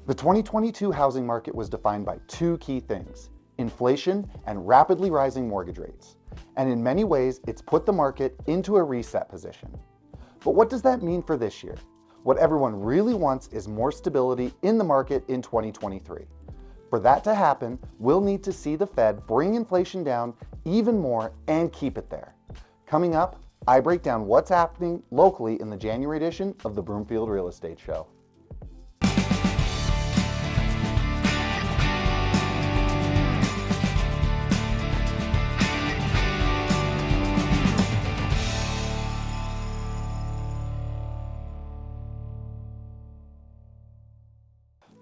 The 2022 housing market was defined by two key things: inflation and rapidly rising mortgage rates. And in many ways, it's put the market into a reset position. But what does that mean for this year? What everyone really wants is more stability in the market in 2023. For that to happen, we'll need to see the Fed bring inflation down even more and keep it there. Coming up, I break down what's happening locally in the January edition of the Broomfield Real Estate Show.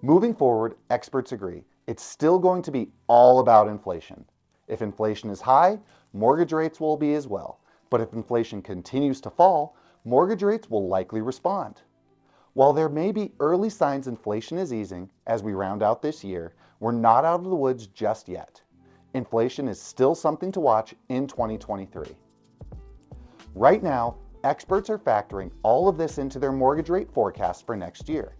Moving forward, experts agree it's still going to be all about inflation. If inflation is high, mortgage rates will be as well. But if inflation continues to fall, mortgage rates will likely respond. While there may be early signs inflation is easing as we round out this year, we're not out of the woods just yet. Inflation is still something to watch in 2023. Right now, experts are factoring all of this into their mortgage rate forecast for next year.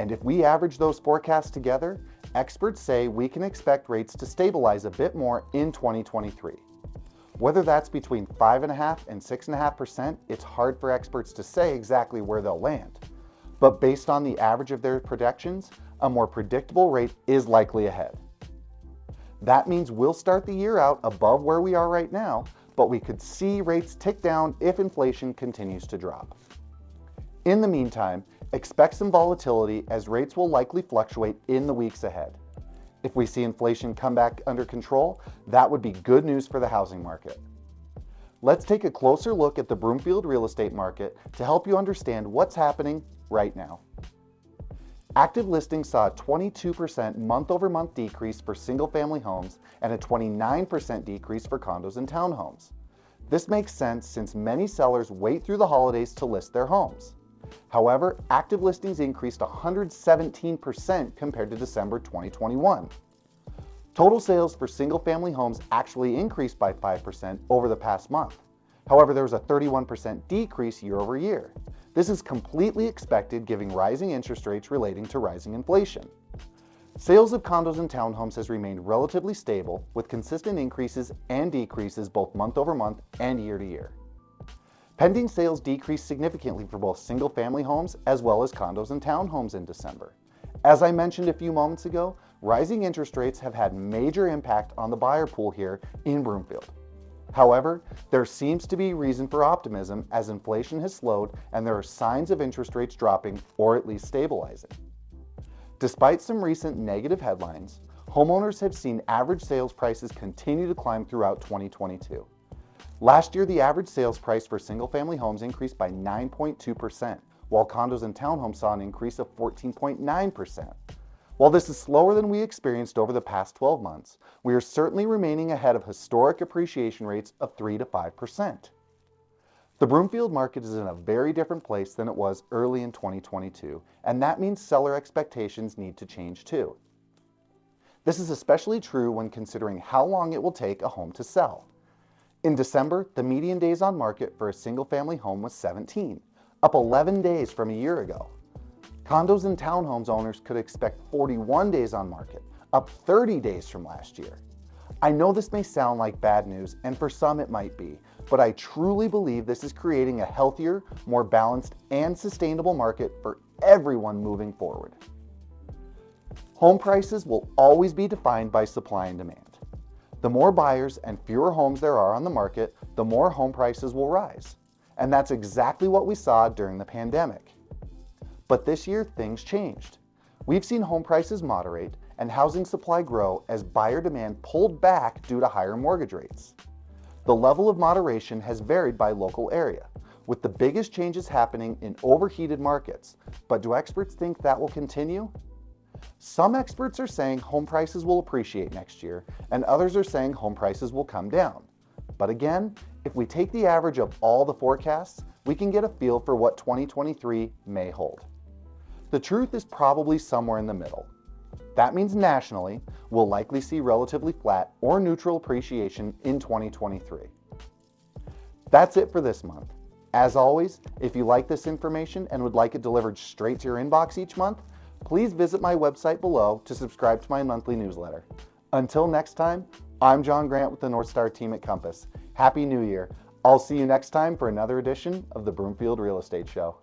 And if we average those forecasts together, experts say we can expect rates to stabilize a bit more in 2023. Whether that's between 5.5% and 6.5%, it's hard for experts to say exactly where they'll land. But based on the average of their projections, a more predictable rate is likely ahead. That means we'll start the year out above where we are right now, but we could see rates tick down if inflation continues to drop. In the meantime, expect some volatility as rates will likely fluctuate in the weeks ahead. If we see inflation come back under control, that would be good news for the housing market. Let's take a closer look at the Broomfield real estate market to help you understand what's happening right now. Active listings saw a 22% month-over-month decrease for single-family homes and a 29% decrease for condos and townhomes. This makes sense since many sellers wait through the holidays to list their homes. However, active listings increased 117% compared to December 2021. Total sales for single-family homes actually increased by 5% over the past month. However, there was a 31% decrease year over year. This is completely expected given rising interest rates relating to rising inflation. Sales of condos and townhomes has remained relatively stable with consistent increases and decreases both month over month and year to year. Pending sales decreased significantly for both single-family homes as well as condos and townhomes in December. As I mentioned a few moments ago, rising interest rates have had major impact on the buyer pool here in Broomfield. However, there seems to be reason for optimism as inflation has slowed and there are signs of interest rates dropping or at least stabilizing. Despite some recent negative headlines, homeowners have seen average sales prices continue to climb throughout 2022. Last year, the average sales price for single-family homes increased by 9.2%, while condos and townhomes saw an increase of 14.9%. While this is slower than we experienced over the past 12 months, we are certainly remaining ahead of historic appreciation rates of 3 to 5%. The Broomfield market is in a very different place than it was early in 2022, and that means seller expectations need to change too. This is especially true when considering how long it will take a home to sell. In December, the median days on market for a single-family home was 17, up 11 days from a year ago. Condos and townhomes owners could expect 41 days on market, up 30 days from last year. I know this may sound like bad news, and for some it might be, but I truly believe this is creating a healthier, more balanced, and sustainable market for everyone moving forward. Home prices will always be defined by supply and demand. The more buyers and fewer homes there are on the market, the more home prices will rise. And that's exactly what we saw during the pandemic. But this year, things changed. We've seen home prices moderate and housing supply grow as buyer demand pulled back due to higher mortgage rates. The level of moderation has varied by local area, with the biggest changes happening in overheated markets. But do experts think that will continue? Some experts are saying home prices will appreciate next year, and others are saying home prices will come down. But again, if we take the average of all the forecasts, we can get a feel for what 2023 may hold. The truth is probably somewhere in the middle. That means nationally, we'll likely see relatively flat or neutral appreciation in 2023. That's it for this month. As always, if you like this information and would like it delivered straight to your inbox each month, please visit my website below to subscribe to my monthly newsletter. Until next time, I'm John Grandt with the North Star team at Compass. Happy New Year. I'll see you next time for another edition of the Broomfield Real Estate Show.